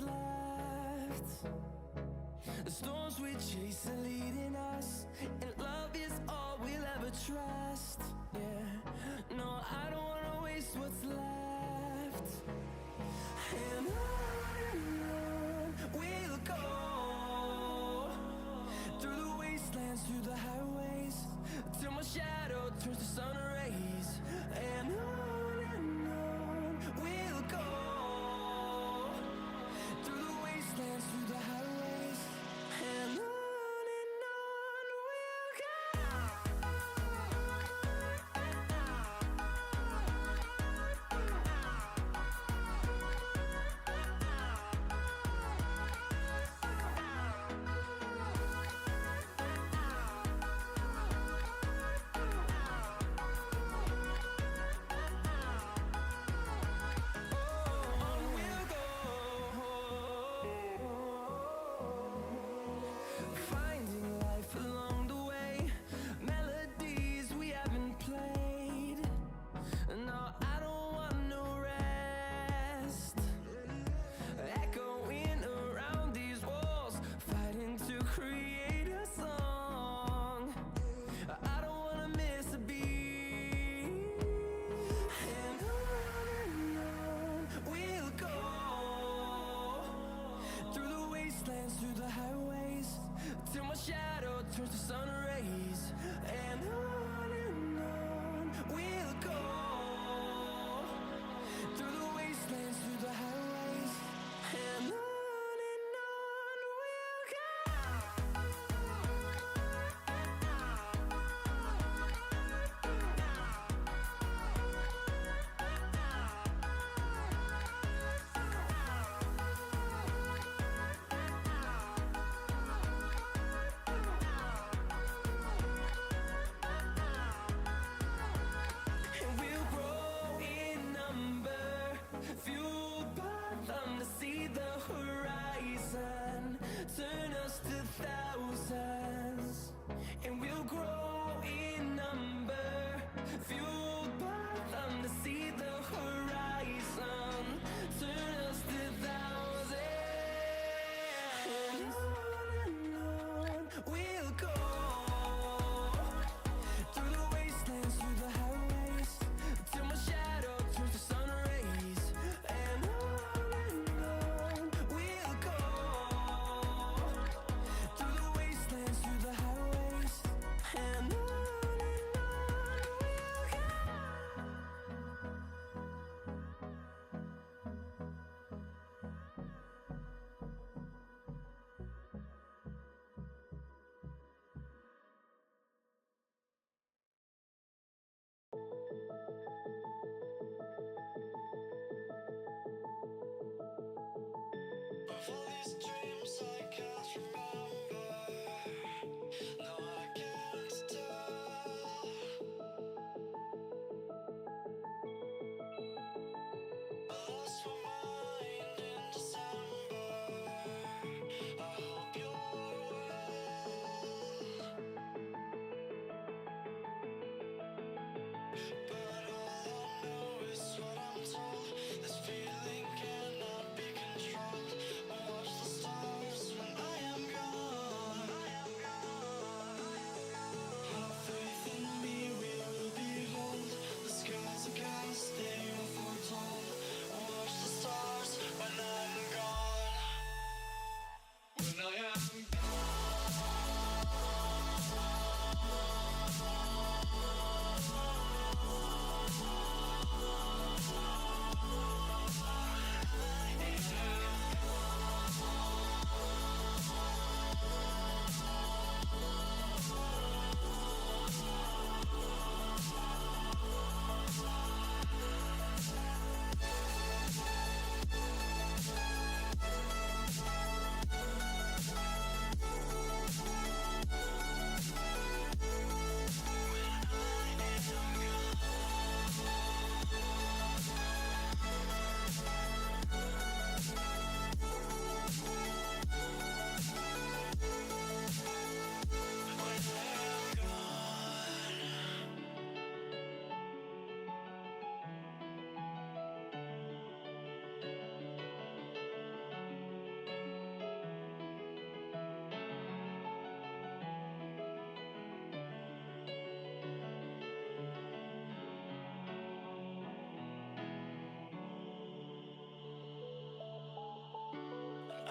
left. The storms we chase are leading us, and love is all we'll ever trust. Yeah, no, I don't wanna waste what's left. And on we'll go, through the wastelands, through the highways, till my shadow turns to sun rays. And on we'll go, through the wastelands, through the highways, and on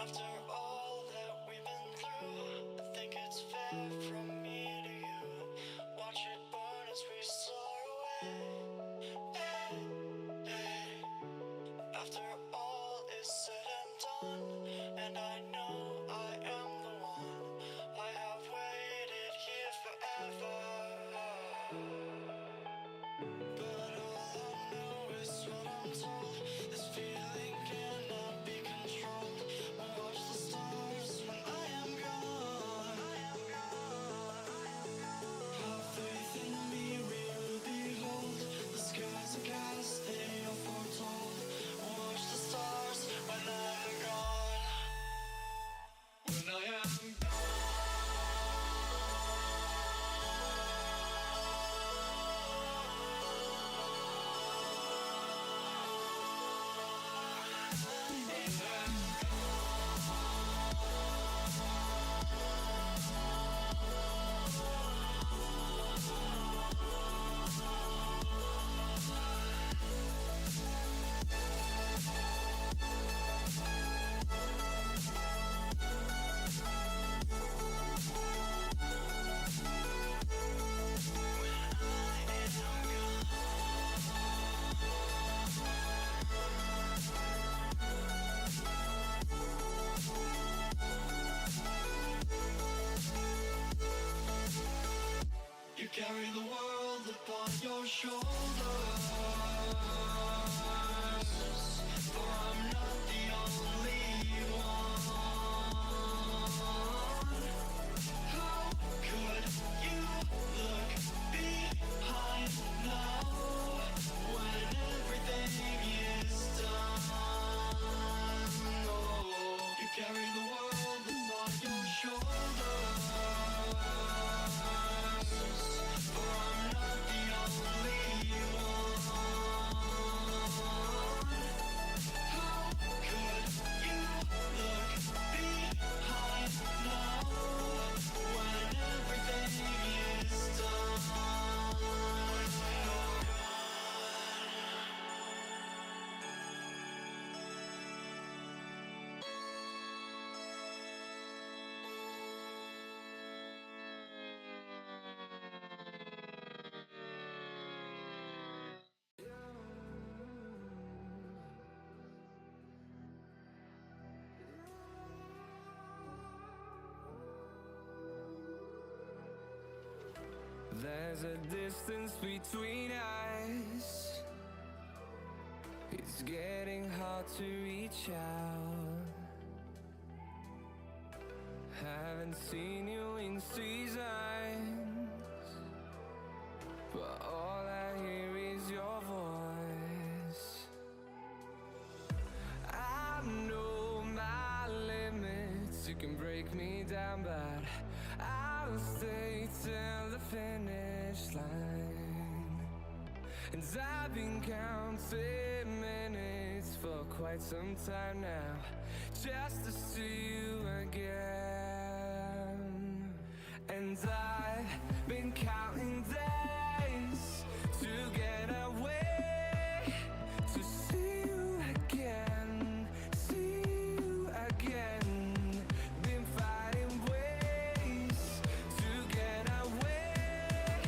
After all that we've been through, I think it's fair from me to you. Watch it burn as we soar away. Hey, hey. After all is said and done, and I know I am the one, I have waited here forever. But all I know is what I'm told. This feeling cannot be controlled. Watch the stars when I am gone. Have faith in me, real behold. The skies are cast, they are foretold. Watch the stars when I'm gone. When I am you carry the world upon your shoulders. For I'm not the only one. How could you look behind now when everything is done? Oh, you carry the world upon your shoulders. For I'm not the only one. How could you look behind now when everything is done? There's a distance between us. It's getting hard to reach out. Haven't seen you in seasons, but all I hear is your voice. I know my limits. You can break me down, but I'll stay till the finish line. And I've been counting minutes for quite some time now, just to see you again. And I've been counting days to get away, to see you again, see you again. Been fighting ways to get away,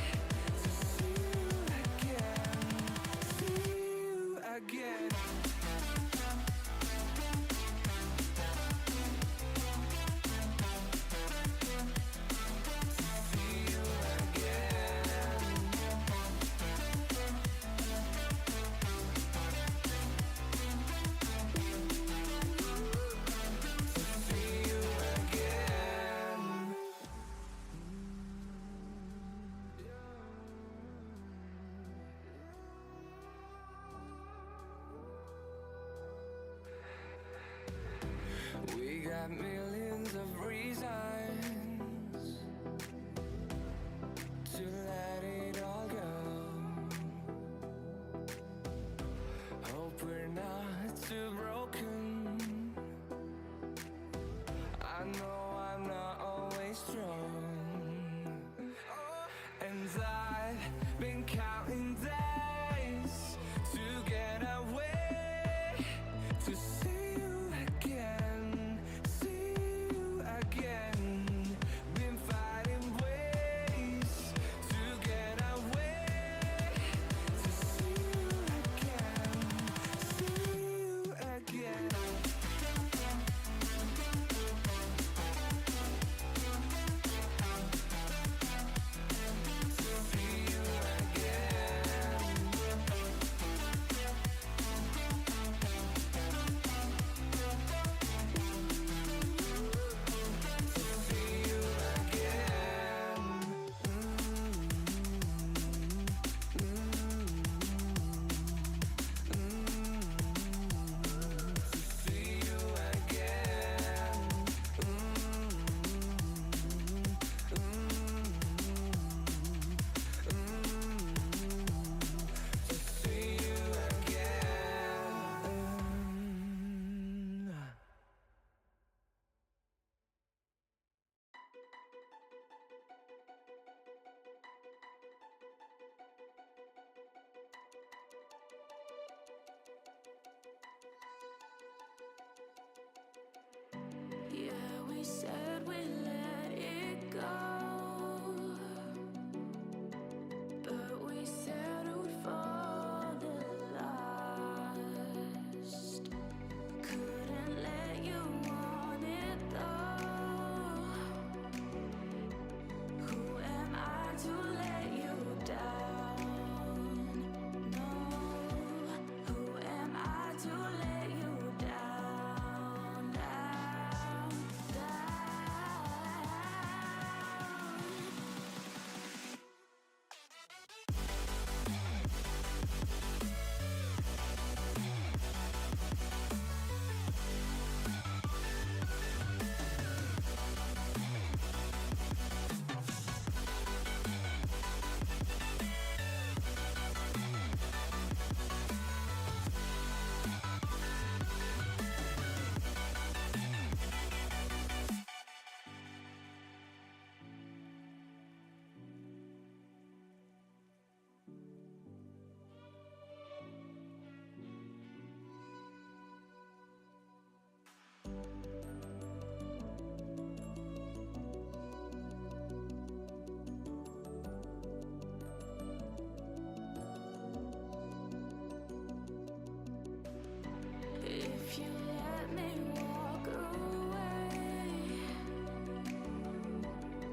to see you again, see you again. See you again. said we let it go, but we settled for the last. Couldn't let you want it though. Who am I to let you down? No. Who am I to let you down? Down, if you let me walk away,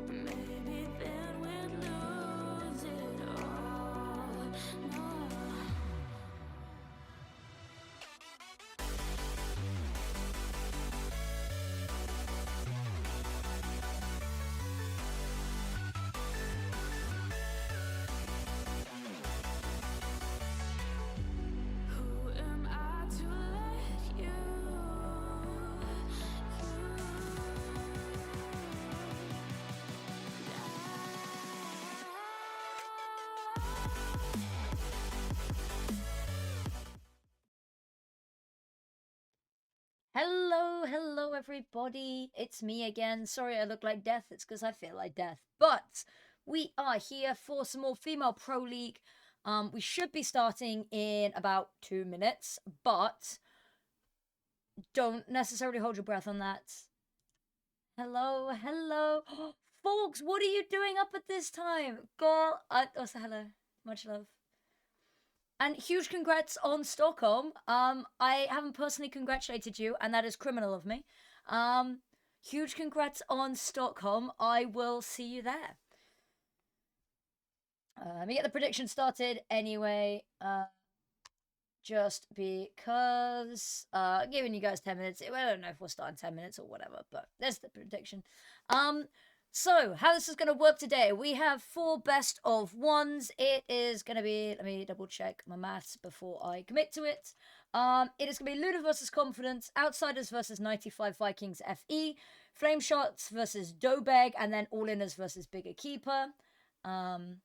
maybe then we'd lose it all. No. Who am I to let you Hello, hello, everybody. It's me again. Sorry I look like death. It's because I feel like death. But we are here for some more female pro league. We should be starting in about 2 minutes, but don't necessarily hold your breath on that. Hello, hello. Folks, what are you doing up at this time? Girl, also hello. Much love. And huge congrats on Stockholm. I haven't personally congratulated you, and that is criminal of me. Huge congrats on Stockholm. I will see you there. Let me get the prediction started anyway. Just because giving you guys 10 minutes. I don't know if we'll start in 10 minutes or whatever, but there's the prediction. So how this is going to work today, we have 4 best of ones. It is going to be, let me double check my maths before I commit to it. It is going to be Lunar versus Confidence, Outsiders versus 95 Vikings FE, Flame Shots versus Dobeg, and then All Inners versus Bigger Keeper. About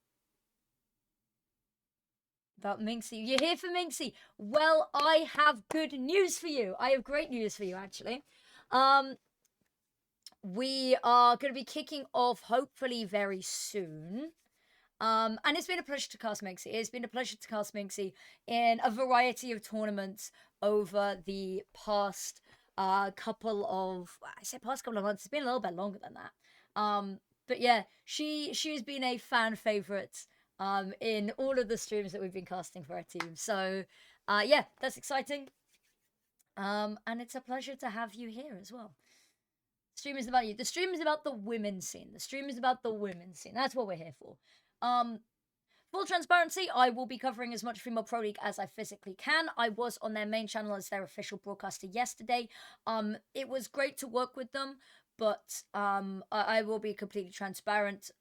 Minxie. You're here for Minxie. Well, I have good news for you. I have great news for you, actually. We are going to be kicking off hopefully very soon. And it's been a pleasure to cast Minxie. It's been a pleasure to cast Minxie in a variety of tournaments over the past couple of, I say past couple of months. It's been a little bit longer than that. But yeah, she has been a fan favorite in all of the streams that we've been casting for our team. So yeah, that's exciting. And it's a pleasure to have you here as well. The stream is about you. The stream is about the women's scene. The stream is about the women's scene. That's what we're here for. Full transparency, I will be covering as much Female Pro League as I physically can. I was on their main channel as their official broadcaster yesterday. It was great to work with them, but I will be completely transparent.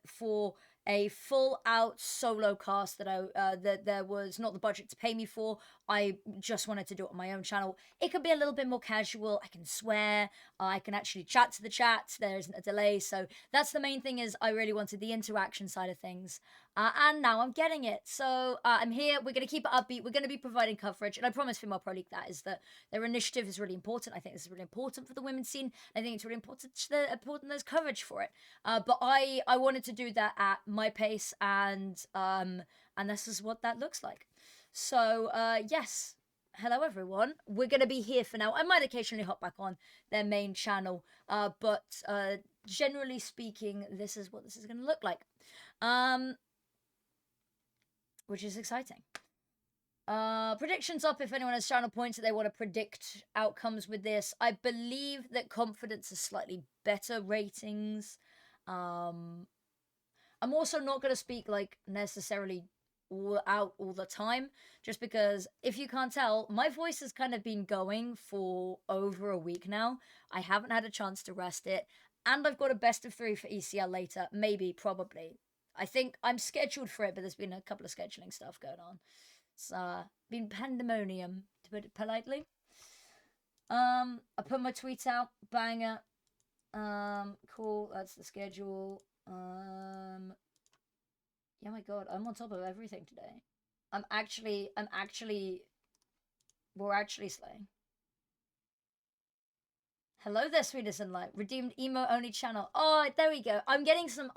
For a full-out solo cast that there was not the budget to pay me for, I just wanted to do it on my own channel. It could be a little bit more casual. I can swear. I can actually chat to the chat. There isn't a delay. So that's the main thing, is I really wanted the interaction side of things. And now I'm getting it. So I'm here. We're going to keep it upbeat. We're going to be providing coverage. And I promise Female Pro League that their initiative is really important. I think this is really important for the women's scene. I think it's really important there's coverage for it. But I wanted to do that at my pace, and this is what that looks like. So yes, hello everyone. We're gonna be here for now. I might occasionally hop back on their main channel, but generally speaking, this is what this is gonna look like, um, which is exciting. Predictions up if anyone has channel points that they want to predict outcomes with this. I believe that confidence is slightly better ratings. I'm also not going to speak like necessarily all the time, just because if you can't tell, my voice has kind of been going for over a week now. I haven't had a chance to rest it, and I've got a best of 3 for ECL later, maybe, probably. I think I'm scheduled for it, but there's been a couple of scheduling stuff going on. It's been pandemonium, to put it politely. I put my tweets out, banger. Cool, that's the schedule. Yeah, my god, I'm on top of everything today. We're actually slaying. Hello there, sweetest and light. Redeemed emo only channel. Oh, there we go. I'm getting some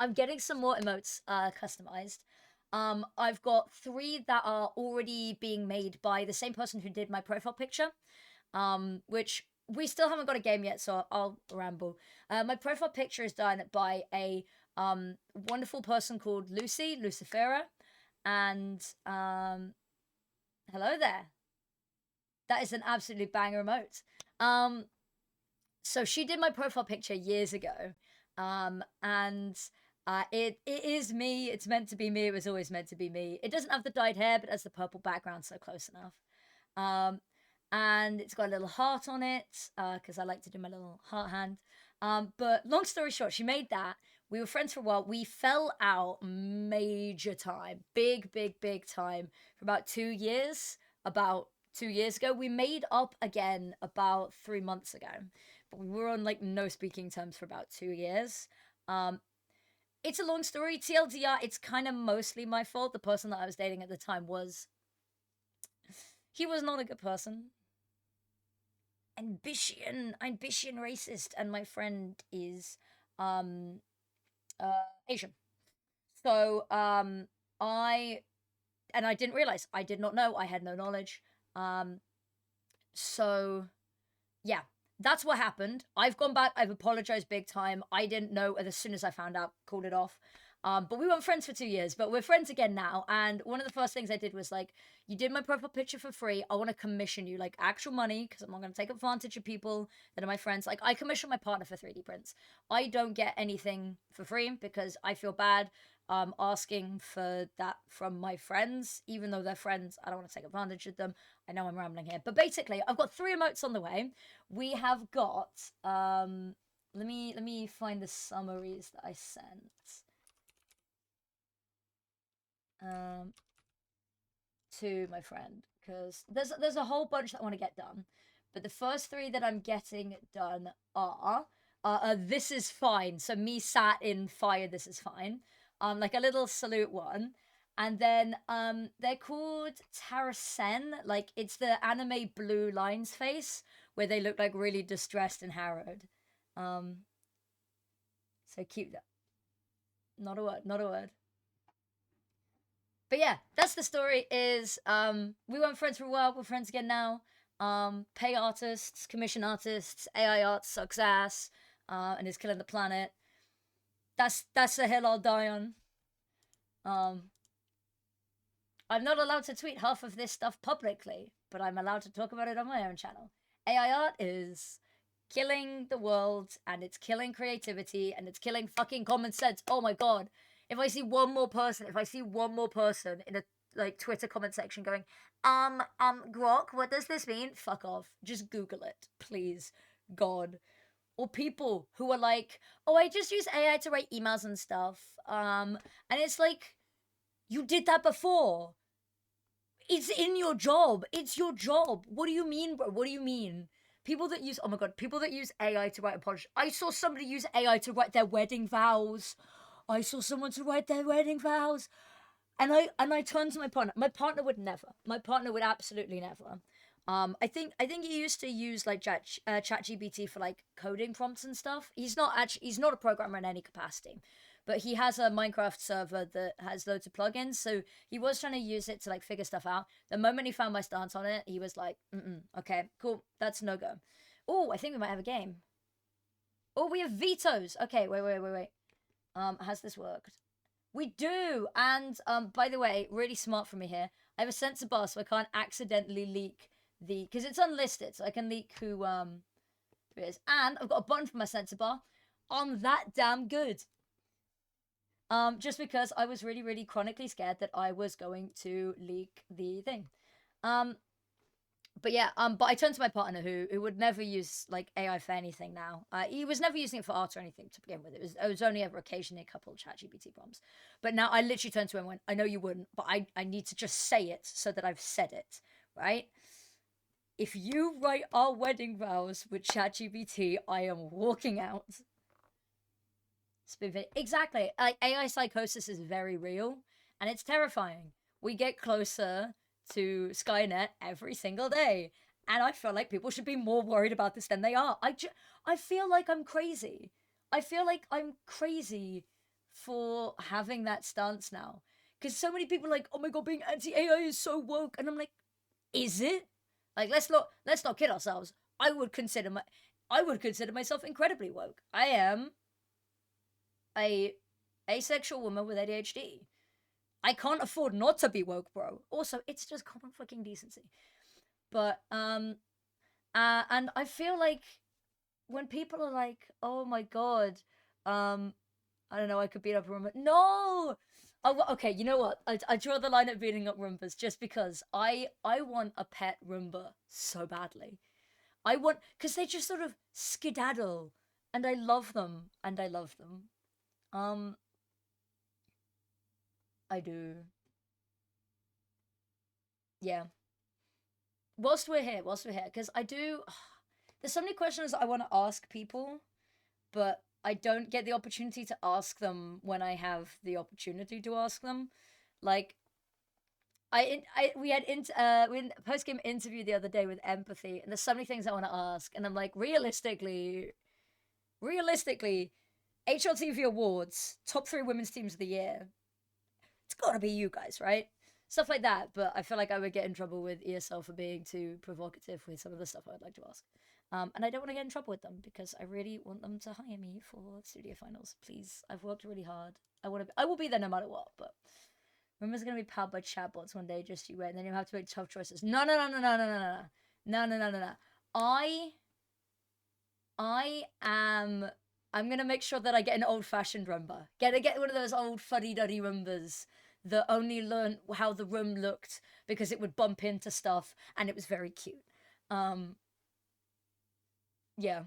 more emotes customized. I've got 3 that are already being made by the same person who did my profile picture. Which we still haven't got a game yet, so I'll ramble. My profile picture is done by a wonderful person called Lucy Lucifera, and hello there. That is an absolutely banger emote. So she did my profile picture years ago, and it is me. It's meant to be me. It was always meant to be me. It doesn't have the dyed hair, but it has the purple background, so close enough. And it's got a little heart on it, because I like to do my little heart hand. But long story short, she made that. We were friends for a while. We fell out major time, big time, for about 2 years. About 2 years ago, we made up again about 3 months ago, but we were on like no speaking terms for about 2 years. It's a long story. TLDR, it's kind of mostly my fault. The person that I was dating at the time he was not a good person. Ambition racist, and my friend is Asian. So I didn't realize. I did not know. I had no knowledge. So yeah, that's what happened. I've gone back. I've apologized big time. I didn't know as soon as I found out. Called it off. But we weren't friends for 2 years, but we're friends again now. And one of the first things I did was like, you did my profile picture for free. I want to commission you like actual money, because I'm not going to take advantage of people that are my friends. Like, I commission my partner for 3D prints. I don't get anything for free because I feel bad asking for that from my friends, even though they're friends. I don't want to take advantage of them. I know I'm rambling here, but basically, I've got 3 emotes on the way. We have got let me find the summaries that I sent. To my friend, because there's a whole bunch that I want to get done, but the first 3 that I'm getting done are this is fine. So me sat in fire. This is fine. Like a little salute one, and then they're called Tarasen. Like it's the anime blue lines face where they look like really distressed and harrowed. So cute. Not a word. Not a word. But yeah, that's the story. Is we weren't friends for a while. We're friends again now. Pay artists, commission artists, AI art sucks ass, and is killing the planet. That's a hill I'll die on. I'm not allowed to tweet half of this stuff publicly, but I'm allowed to talk about it on my own channel. AI art is killing the world, and it's killing creativity, and it's killing fucking common sense. Oh my god. If I see one more person in a like Twitter comment section going, Grok, what does this mean? Fuck off. Just Google it, please. God. Or people who are like, oh, I just use AI to write emails and stuff. And it's like, you did that before. It's in your job. It's your job. What do you mean, bro? What do you mean? People that use, oh my god, people that use AI to write apologies. I saw somebody use AI to write their wedding vows. I saw someone to write their wedding vows. And I turned to my partner. My partner would never. My partner would absolutely never. I think he used to use like ChatGPT for like coding prompts and stuff. He's not a programmer in any capacity, but he has a Minecraft server that has loads of plugins. So he was trying to use it to like figure stuff out. The moment he found my stance on it, he was like, okay, cool, that's no go. Oh, I think we might have a game. Oh, we have vetoes. Okay, wait. Has this worked? We do. And by the way, really smart from me here. I have a sensor bar, so I can't accidentally leak the, because it's unlisted, so I can leak who it is. And I've got a button for my sensor bar. I'm that damn good. Just because I was really chronically scared that I was going to leak the thing. But yeah, but I turned to my partner who would never use like AI for anything now. He was never using it for art or anything to begin with. It was only ever occasionally a couple of ChatGPT prompts. But now I literally turned to him and went, I know you wouldn't, but I need to just say it so that I've said it, right? If you write our wedding vows with ChatGPT, I am walking out. Exactly. Like AI psychosis is very real and it's terrifying. We get closer to Skynet every single day. And I feel like people should be more worried about this than they are. I feel like I'm crazy. I feel like I'm crazy for having that stance now. Because so many people are like, oh my god, being anti-AI is so woke. And I'm like, is it? Like, let's not kid ourselves. I would consider myself incredibly woke. I am a asexual woman with ADHD. I can't afford not to be woke, bro. Also, it's just common fucking decency. But and I feel like when people are like, "Oh my god, I don't know, I could beat up a Roomba." No. Oh, okay, you know what? I draw the line at beating up Roombas just because I want a pet Roomba so badly. I want, because they just sort of skedaddle, and I love them, Um, I do. Yeah. Whilst we're here, because I do. There's so many questions I want to ask people, but I don't get the opportunity to ask them when I have the opportunity to ask them. Like, we had a post game interview the other day with Empathy, and there's so many things I want to ask, and I'm like, realistically, HLTV Awards, top 3 women's teams of the year. It's gotta be you guys, right? Stuff like that. But I feel like I would get in trouble with ESL for being too provocative with some of the stuff I'd like to ask. And I don't want to get in trouble with them because I really want them to hire me for studio finals. Please, I've worked really hard. I will be there no matter what. But Rumor's gonna be powered by chatbots one day. Just you wait, and then you have to make tough choices. No. I am. I'm gonna make sure that I get an old-fashioned Roomba. Get one of those old fuddy-duddy Roombas that only learned how the room looked because it would bump into stuff and it was very cute. Yeah.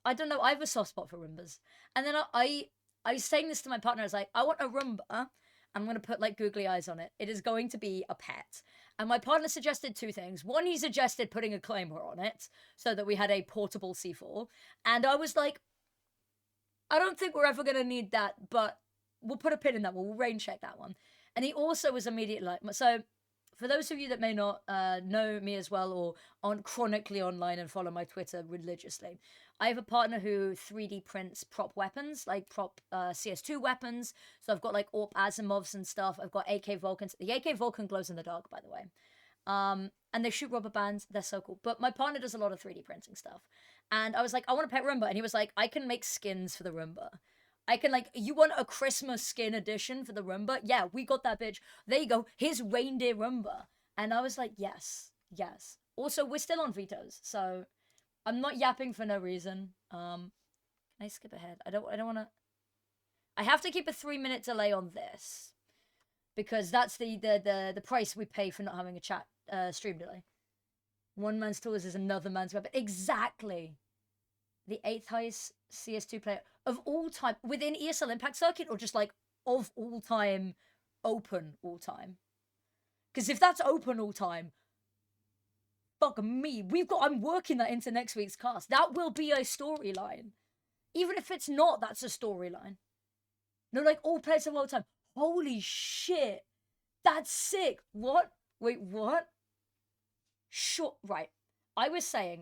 I don't know. I have a soft spot for Roombas. And then I was saying this to my partner. I was like, I want a Roomba. I'm going to put like googly eyes on it. It is going to be a pet. And my partner suggested 2 things. One, he suggested putting a claymore on it so that we had a portable C4. And I was like, I don't think we're ever going to need that, but we'll put a pin in that one. We'll rain check that one. And he also was immediately like, so for those of you that may not know me as well or aren't chronically online and follow my Twitter religiously, I have a partner who 3D prints prop weapons, like prop CS2 weapons. So I've got like AWP Asimovs and stuff. I've got AK Vulcans. The AK Vulcan glows in the dark, by the way. And they shoot rubber bands. They're so cool. But my partner does a lot of 3D printing stuff. And I was like, I want a pet Roomba. And he was like, I can make skins for the Roomba. I can like, you want a Christmas skin edition for the Roomba? Yeah, we got that bitch. There you go. Here's reindeer Roomba. And I was like, yes. Also, we're still on vetoes, so I'm not yapping for no reason. Can I skip ahead? I don't want to. I have to keep a 3-minute delay on this because that's the price we pay for not having a chat stream delay. One man's tools is another man's weapon. Exactly. The 8th highest CS2 player of all time within ESL Impact Circuit, or just like of all time, open all time. Because if that's open all time, fuck me. I'm working that into next week's cast. That will be a storyline. Even if it's not, that's a storyline. No, like all players of all time. Holy shit. That's sick. What? Wait, what? Sure, right. I was saying,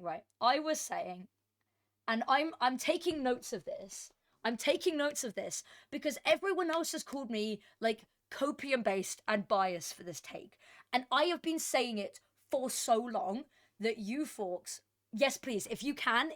and I'm taking notes of this. I'm taking notes of this because everyone else has called me like copium based and biased for this take. And I have been saying it for so long that you folks, yes, please, if you can,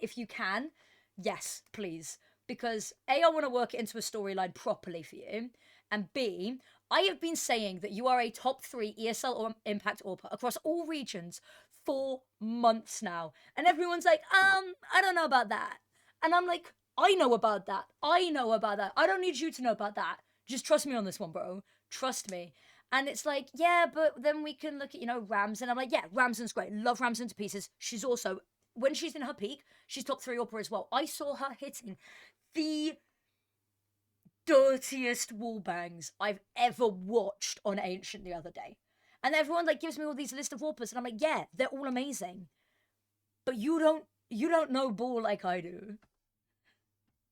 yes, please. Because A, I want to work it into a storyline properly for you. And B, I have been saying that you are a top 3 ESL or Impact AWPer across all regions for months now. And everyone's like, I don't know about that. And I'm like, I know about that. I know about that. I don't need you to know about that. Just trust me on this one, bro. Trust me. And it's like, yeah, but then we can look at, Rams. And I'm like, yeah, Ramson's great. Love Ramson to pieces. She's also, when she's in her peak, she's top 3 AWPer as well. I saw her hitting the dirtiest wall bangs I've ever watched on Ancient the other day. And everyone like gives me all these list of AWPers, and I'm like, yeah, they're all amazing. But you don't know ball like I do.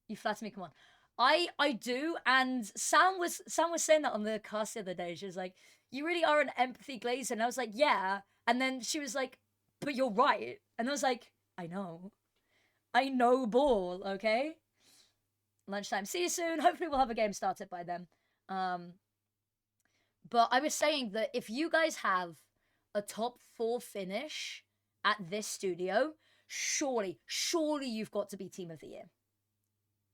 You flatter me, come on. I do, and Sam was saying that on the cast the other day. She was like, "You really are an empathy glazer," and I was like, "Yeah." And then she was like, "But you're right," and I was like, I know ball, okay." Lunchtime. See you soon. Hopefully, we'll have a game started by then. Um, but I was saying that if you guys have a top 4 finish at this studio, surely you've got to be team of the year.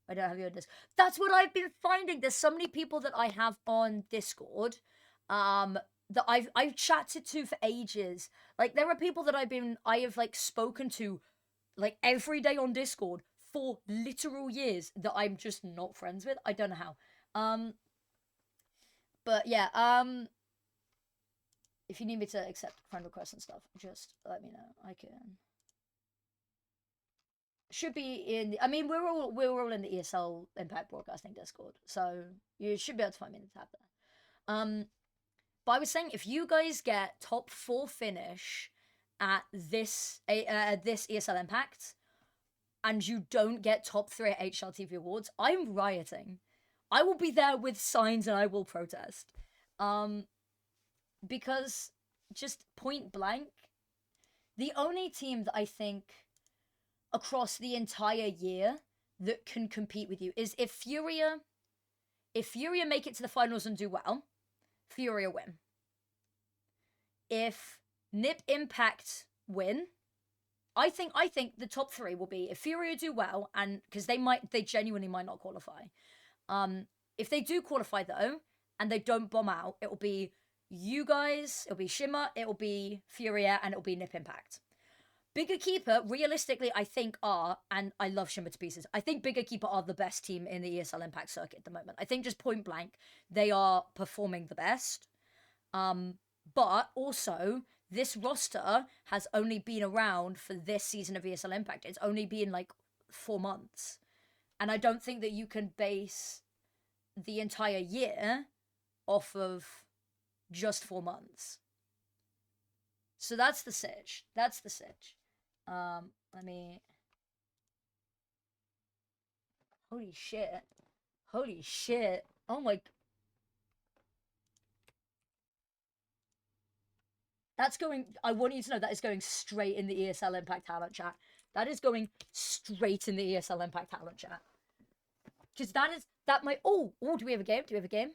I don't have you on this. That's what I've been finding. There's so many people that I have on Discord, that I've chatted to for ages. Like there are people that I have like spoken to, like every day on Discord for literal years that I'm just not friends with. I don't know how. But yeah. If you need me to accept friend requests and stuff, just let me know. I can. Should be in. I mean, we're all in the ESL Impact Broadcasting Discord, so you should be able to find me in the tab there. But I was saying if you guys get top 4 finish at this ESL Impact, and you don't get top 3 at HLTV Awards, I'm rioting. I will be there with signs and I will protest. Because just point blank, the only team that I think across the entire year that can compete with you is if Furia make it to the finals and do well, Furia win. If NIP Impact win, I think the top 3 will be if Furia do well, and because they genuinely might not qualify. If they do qualify though, and they don't bomb out, it will be you guys, it'll be Shimmer, it'll be Furia, and it'll be NIP Impact. Bigger Keeper, realistically, I think and I love Shimmer to pieces, I think Bigger Keeper are the best team in the ESL Impact circuit at the moment. I think just point blank, they are performing the best. But also, this roster has only been around for this season of ESL Impact. It's only been like 4 months. And I don't think that you can base the entire year off of just 4 months. So that's the sitch. Let me. Holy shit. Oh my. That's going. I want you to know that is going straight in the ESL Impact talent chat. That is going straight in the ESL Impact talent chat. Because that might. Oh, do we have a game?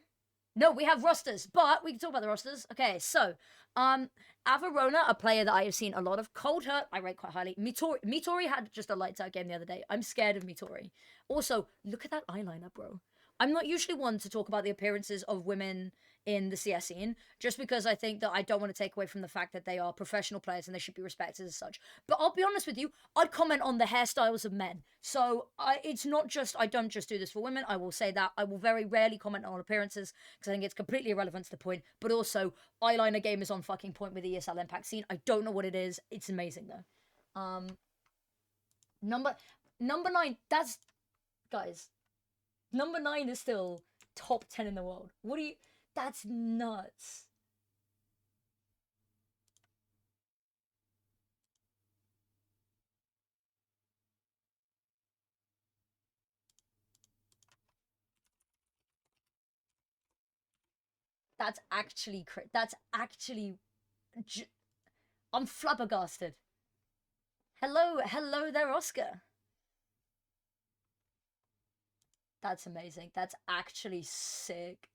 No, we have rosters, but we can talk about the rosters. Okay, so, Averona, a player that I have seen a lot of. Cold Hurt, I rate quite highly. Mitori had just a lights out game the other day. I'm scared of Mitori. Also, look at that eyeliner, bro. I'm not usually one to talk about the appearances of women in the CS scene, just because I think that I don't want to take away from the fact that they are professional players and they should be respected as such. But I'll be honest with you, I'd comment on the hairstyles of men. So it's not just, I don't just do this for women. I will say that. I will very rarely comment on appearances because I think it's completely irrelevant to the point. But also, eyeliner game is on fucking point with the ESL Impact scene. I don't know what it is. It's amazing though. Number 9, that's, guys, number 9 is still top 10 in the world. That's nuts. That's actually I'm flabbergasted. Hello there, Oscar. That's amazing. That's actually sick.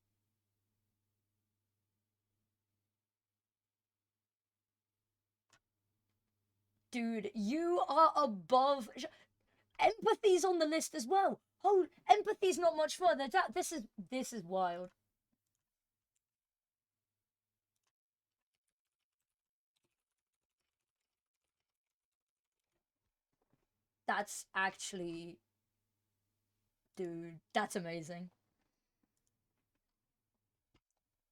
Dude, you are above. Empathy's on the list as well. Oh, empathy's not much further down. This is wild. That's actually, dude, that's amazing.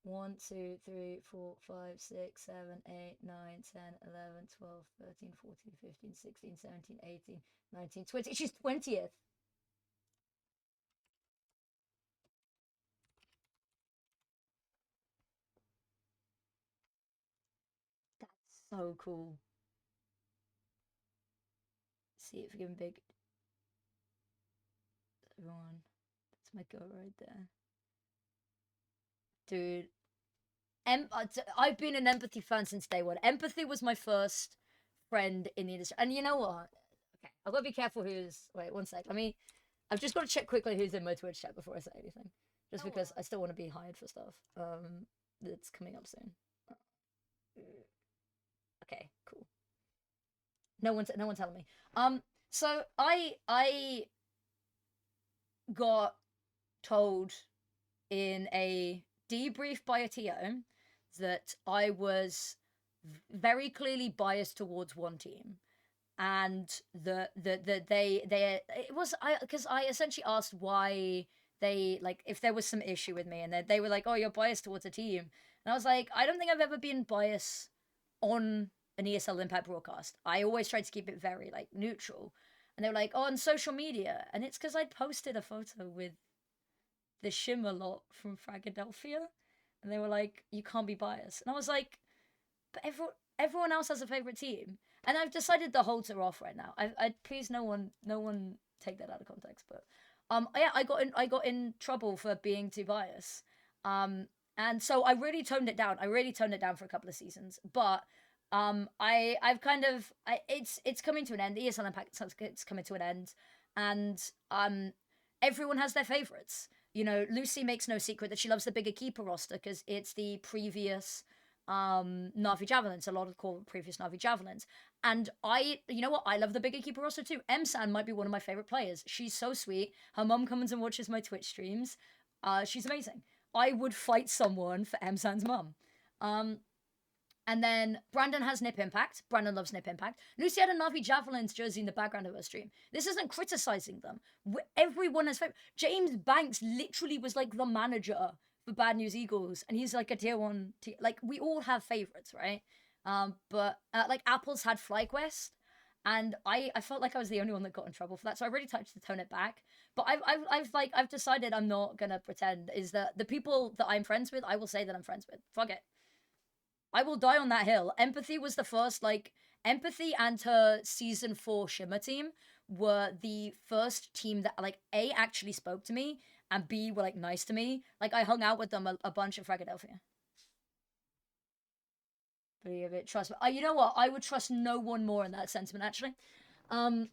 1, 2, 3, 4, 5, 6, 7, 8, 9, 10, 11, 12, 13, 14, 15, 16, 17, 18, 19, 20. She's 20th. That's so cool. See if we can big everyone. That's my girl right there. Dude, I've been an empathy fan since day one. Empathy was my first friend in the industry. And you know what? Okay, I've got to be careful who's. Wait, one sec. Let me. I've just got to check quickly who's in my Twitch chat before I say anything. Just because I still want to be hired for stuff. That's coming up soon. Okay, cool. No one's telling me. So I got told in a debrief by a TO that I was very clearly biased towards one team, and they it was I because I essentially asked why they like if there was some issue with me, and they were like, oh, you're biased towards a team, and I was like, I don't think I've ever been biased on an ESL Impact broadcast. I always tried to keep it very like neutral. And they were like, oh, on social media. And it's because I'd posted a photo with the Shimmer lot from Fragadelphia. And they were like, you can't be biased. And I was like, but everyone else has a favorite team. And I've decided to hold her off right now. I please no one take that out of context. But yeah, I got in trouble for being too biased. And so I really toned it down. I really toned it down for a couple of seasons. But I've kind of it's coming to an end. The ESL Impact it's coming to an end, and everyone has their favorites. You know, Lucy makes no secret that she loves the bigger keeper roster because it's the previous Navi Javelins, a lot of core previous Navi Javelins. And you know what? I love the bigger keeper roster too. San might be one of my favorite players. She's so sweet. Her mom comes and watches my Twitch streams. She's amazing. I would fight someone for San's mum. Um, and then Brandon has Nip Impact. Brandon loves Nip Impact. Lucy had a Navi Javelins jersey in the background of her stream. This isn't criticizing them. Everyone has favorite. James Banks literally was like the manager for Bad News Eagles, and he's like a tier one. Like we all have favorites, right? But like Apples had FlyQuest, and I felt like I was the only one that got in trouble for that. So I really tried to tone it back. But I've decided I'm not gonna pretend. Is that the people that I'm friends with? I will say that I'm friends with. Fuck it. I will die on that hill. Empathy was the first, like, Empathy and her season 4 Shimmer team were the first team that, like, A, actually spoke to me, and B, were, like, nice to me. Like, I hung out with them a bunch in Philadelphia. Believe it, trust me. You know what? I would trust no one more in that sentiment, actually. Um,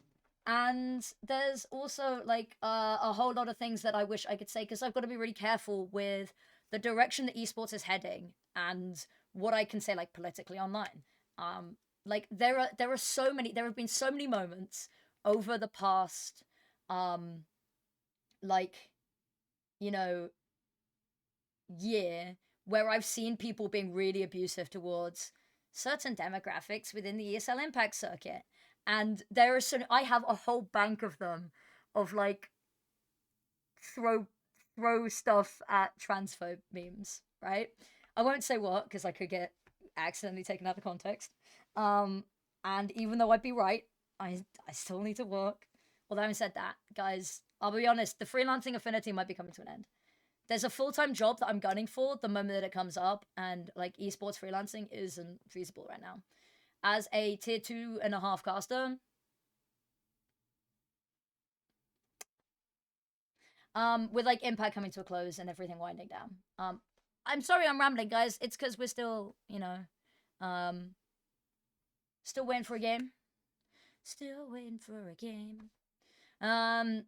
and there's also, like, a whole lot of things that I wish I could say, because I've got to be really careful with the direction that esports is heading and what I can say like politically online. Like there have been so many moments over the past like you know year where I've seen people being really abusive towards certain demographics within the ESL Impact circuit. And there are some I have a whole bank of them of like throw throw stuff at transphobe memes, right? I won't say what because I could get accidentally taken out of context. Um, and even though I'd be right, I still need to work. Although having said that, guys, I'll be honest, the freelancing affinity might be coming to an end. There's a full-time job that I'm gunning for the moment that it comes up, and like esports freelancing isn't feasible right now. As a tier 2.5 caster, with like Impact coming to a close and everything winding down. I'm sorry I'm rambling, guys. It's because we're still, um, still waiting for a game. Still waiting for a game. Um,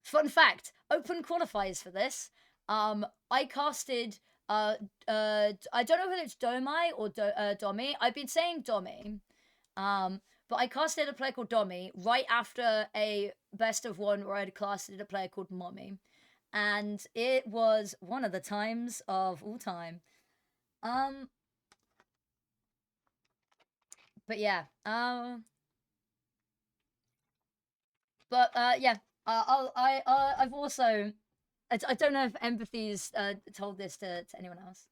Fun fact: open qualifiers for this. I casted. I don't know whether it's Domai or Domi. I've been saying Domi. But I casted a player called Domi right after a best of one where I'd casted a player called Mommy, and it was one of the times of all time. Um, but yeah. Yeah. I've also. I don't know if Empathy's told this to anyone else.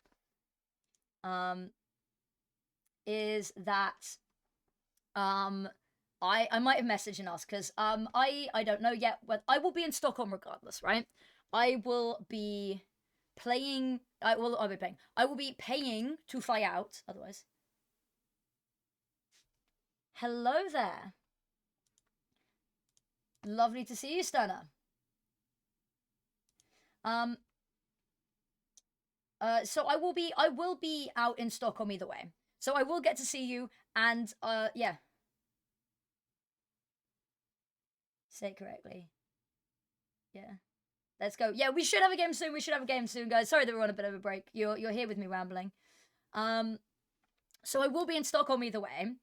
Is that I might have messaged and asked because I don't know yet, but I will be in Stockholm regardless, right? I will be playing. I'll be playing. I will be paying to fly out. Otherwise, hello there. Lovely to see you, Stunner. Um. So I will be out in Stockholm either way. So I will get to see you, and yeah. Say it correctly. Yeah. Let's go. Yeah, we should have a game soon. We should have a game soon, guys. Sorry that we're on a bit of a break. You're here with me rambling. So I will be in Stockholm either way.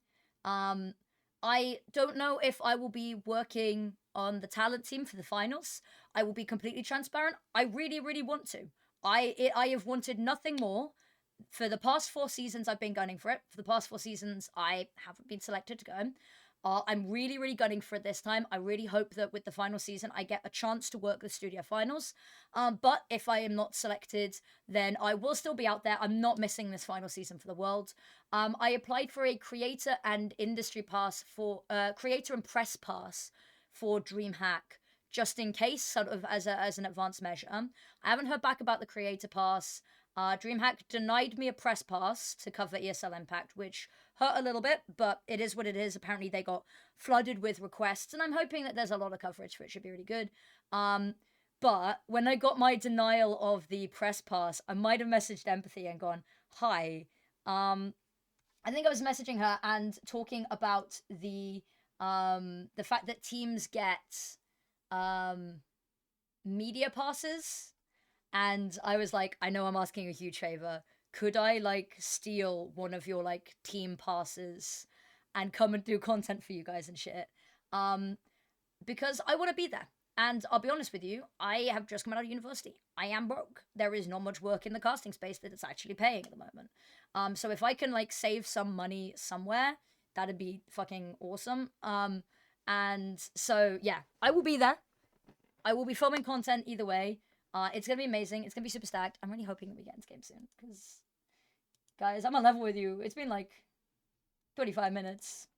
I don't know if I will be working on the talent team for the finals. I will be completely transparent. I really, really want to. I have wanted nothing more. For the past 4 seasons, I've been gunning for it. For the past 4 seasons, I haven't been selected to go. I'm really, really gunning for it this time. I really hope that with the final season, I get a chance to work the studio finals. But if I am not selected, then I will still be out there. I'm not missing this final season for the world. I applied for a creator and industry pass for creator and press pass for DreamHack, just in case, sort of as an advanced measure. I haven't heard back about the creator pass. DreamHack denied me a press pass to cover ESL Impact, which hurt a little bit, but it is what it is. Apparently, they got flooded with requests, and I'm hoping that there's a lot of coverage for it. Should be really good. But when I got my denial of the press pass, I might have messaged Empathy and gone, "Hi." I think I was messaging her and talking about the fact that teams get media passes, and I was like, I know I'm asking a huge favor. Could I like steal one of your like team passes and come and do content for you guys and shit? Because I want to be there. And I'll be honest with you, I have just come out of university. I am broke. There is not much work in the casting space that it's actually paying at the moment. So if I can like save some money somewhere, that'd be fucking awesome. And so yeah, I will be there. I will be filming content either way. It's gonna be amazing. It's gonna be super stacked. I'm really hoping that we get into game soon because, guys, I'm on level with you. It's been like 25 minutes.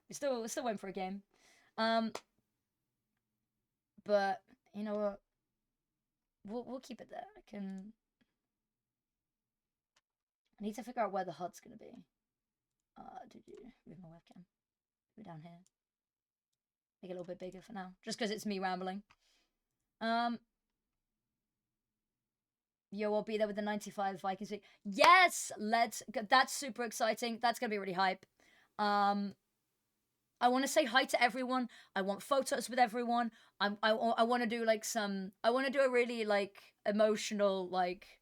We still waiting for a game. But you know what? We'll keep it there. I need to figure out where the HUD's gonna be. Did you move my webcam? We're down here. Make it a little bit bigger for now, just because it's me rambling. Yo, I'll be there with the 95 Vikings. Yes, let's. That's super exciting. That's gonna be really hype. I want to say hi to everyone. I want photos with everyone. I want to do like some. I want to do a really like emotional like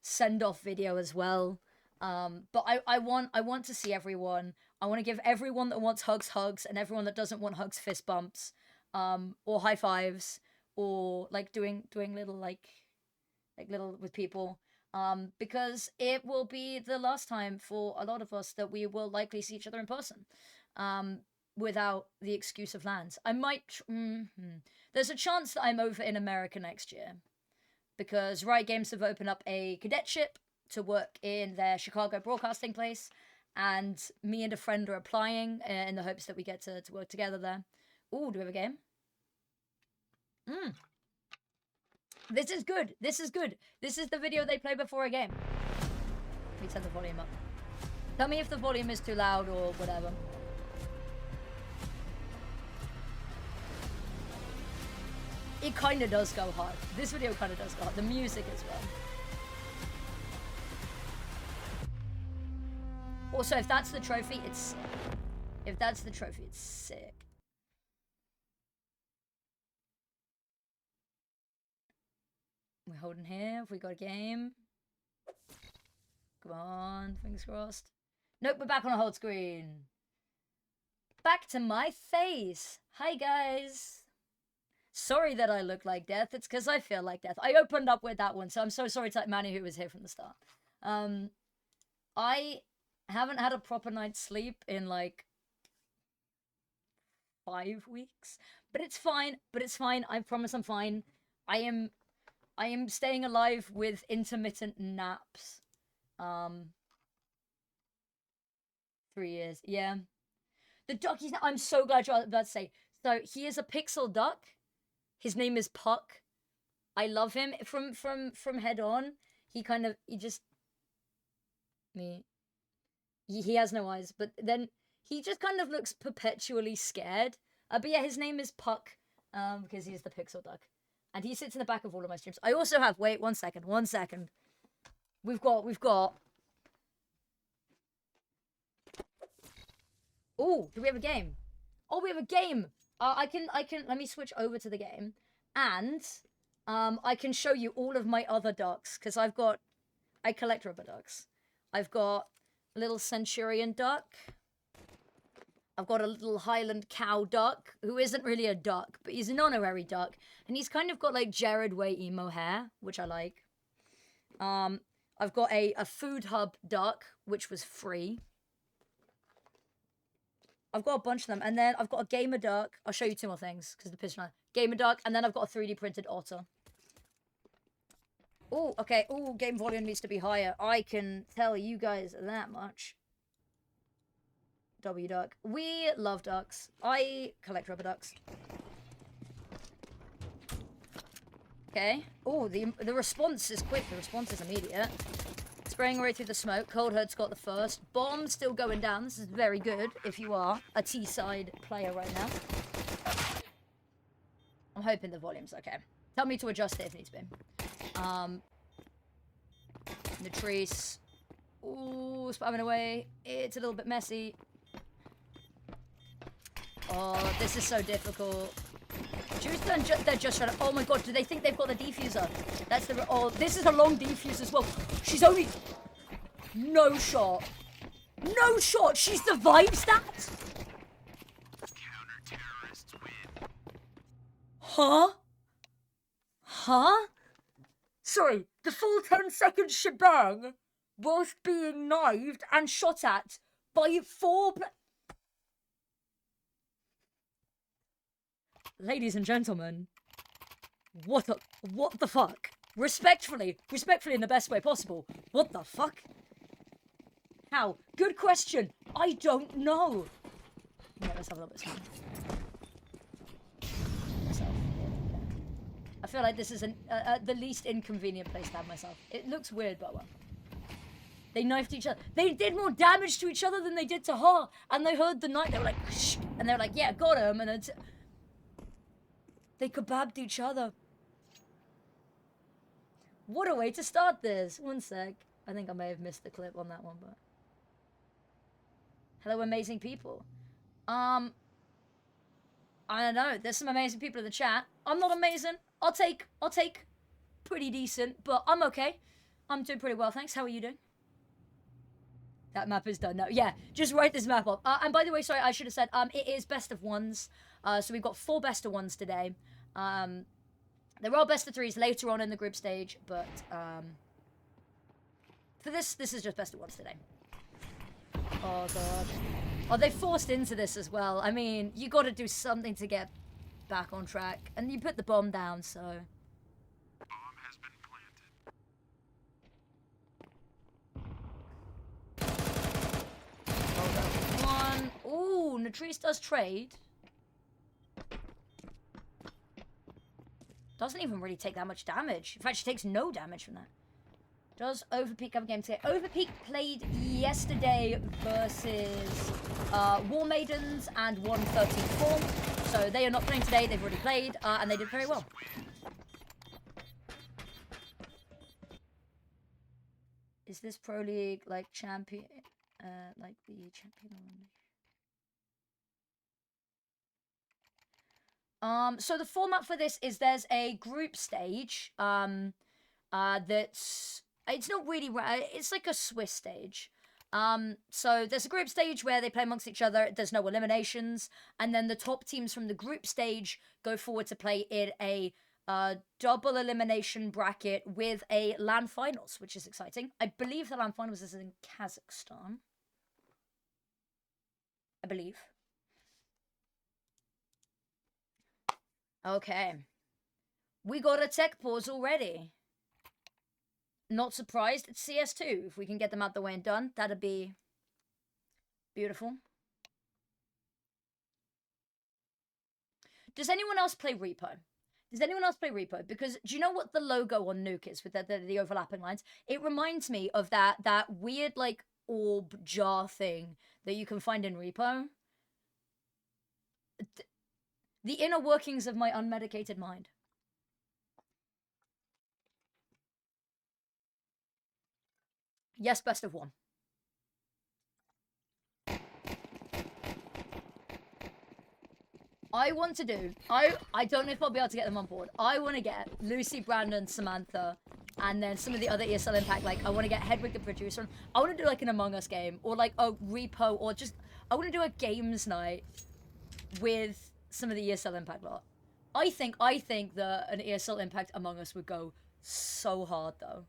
send off video as well. But I want to see everyone. I want to give everyone that wants hugs, and everyone that doesn't want hugs fist bumps, or high fives, or like doing little like little with people. Because it will be the last time for a lot of us that we will likely see each other in person. Without the excuse of lands. I might. There's a chance that I'm over in America next year because Riot Games have opened up a cadetship to work in their Chicago broadcasting place, and me and a friend are applying in the hopes that we get to work together there. Ooh, do we have a game? This is good. This is good. This is the video they play before a game. Let me turn the volume up. Tell me if the volume is too loud or whatever. It kind of does go hard. This video kind of does go hard. The music as well. Also, if that's the trophy, it's sick. If that's the trophy, it's sick. We're holding here. Have we got a game? Come on, fingers crossed. Nope, we're back on a hold screen. Back to my face. Hi, guys. Sorry that I look like death. It's because I feel like death. I opened up with that one, so I'm so sorry to Manny who was here from the start. I haven't had a proper night's sleep in like 5 weeks, but it's fine. I promise I'm fine. I am staying alive with intermittent naps. 3 years. Yeah. The duck, I'm so glad you're about to say. So he is a pixel duck. His name is Puck. I love him from head on. He just he has no eyes, but then he just kind of looks perpetually scared. But yeah, his name is Puck, because he's the pixel duck, and he sits in the back of all of my streams. I also have, wait, one second. We've got. Oh, do we have a game? Oh, we have a game. I can. Let me switch over to the game, and I can show you all of my other ducks because I collect rubber ducks. I've got a little Centurion duck. I've got a little Highland cow duck who isn't really a duck, but he's an honorary duck, and he's kind of got like Jared Way emo hair, which I like. I've got a food hub duck, which was free. I've got a bunch of them, and then I've got a gamer duck. I'll show you 2 more things because the picture. Gamer duck, and then I've got a 3D printed otter. Oh, okay. Oh, game volume needs to be higher. I can tell you guys that much. W duck. We love ducks. I collect rubber ducks. Okay. Oh, the response is quick. The response is immediate. Spraying right through the smoke. Cold Herd's got the first. Bomb still going down. This is very good if you are a T-side player right now. I'm hoping the volume's okay. Tell me to adjust it if needs be. Latrice. Ooh, spamming away. It's a little bit messy. Oh, this is so difficult. They're just trying to. Oh my god, do they think they've got the defuser? That's the. Oh, this is a long defuse as well. She's only. No shot. No shot. She survives that? Counter-terrorists win. Huh? Huh? Sorry, the full 10-second shebang whilst being knifed and shot at by 4. Ladies and gentlemen, what the fuck? Respectfully in the best way possible. What the fuck? How? Good question. I don't know. Yeah, let's have a little bit of fun. I feel like this is the least inconvenient place to have myself. It looks weird, but well. They knifed each other. They did more damage to each other than they did to her. And they heard the knife. They were like, shh. And they were like, yeah, got him. And then they kebabbed each other. What a way to start this. One sec. I think I may have missed the clip on that one, but. Hello, amazing people. I don't know. There's some amazing people in the chat. I'm not amazing. I'll take pretty decent, but I'm okay. I'm doing pretty well, thanks. How are you doing? That map is done now. Yeah, just write this map up. And by the way, sorry, I should have said, it is best of ones. So we've got 4 best of ones today. There are best of 3s later on in the group stage, but for this is just best of ones today. Oh god. Oh, they forced into this as well. I mean, you got to do something to get back on track, and you put the bomb down, so. Bomb has been planted. Hold up. 1. Ooh, Natrice does trade. Doesn't even really take that much damage. In fact, she takes no damage from that. Does Overpeak have a game today? Overpeak played yesterday versus War Maidens and won 13-4. So they are not playing today. They've already played, and they did very well. Is this Pro League like champion, like the champion? So the format for this is there's a group stage. That's it's not really it's like a Swiss stage. So there's a group stage where they play amongst each other. There's no eliminations, and then the top teams from the group stage go forward to play in a double elimination bracket with a LAN finals, which is exciting. I believe the LAN finals is in Kazakhstan. I believe. Okay. We got a tech pause already. Not surprised. It's CS2. If we can get them out the way and done, that'd be beautiful. Does anyone else play Repo? Does anyone else play Repo? Because do you know what the logo on Nuke is with the overlapping lines? It reminds me of that weird like orb jar thing that you can find in Repo. The inner workings of my unmedicated mind. Yes, best of one. I want to do. I don't know if I'll be able to get them on board. I want to get Lucy, Brandon, Samantha, and then some of the other ESL Impact. Like I want to get Hedwig the producer. I want to do like an Among Us game or like a Repo or just I want to do a games night with some of the ESL Impact lot. I think that an ESL Impact Among Us would go so hard though.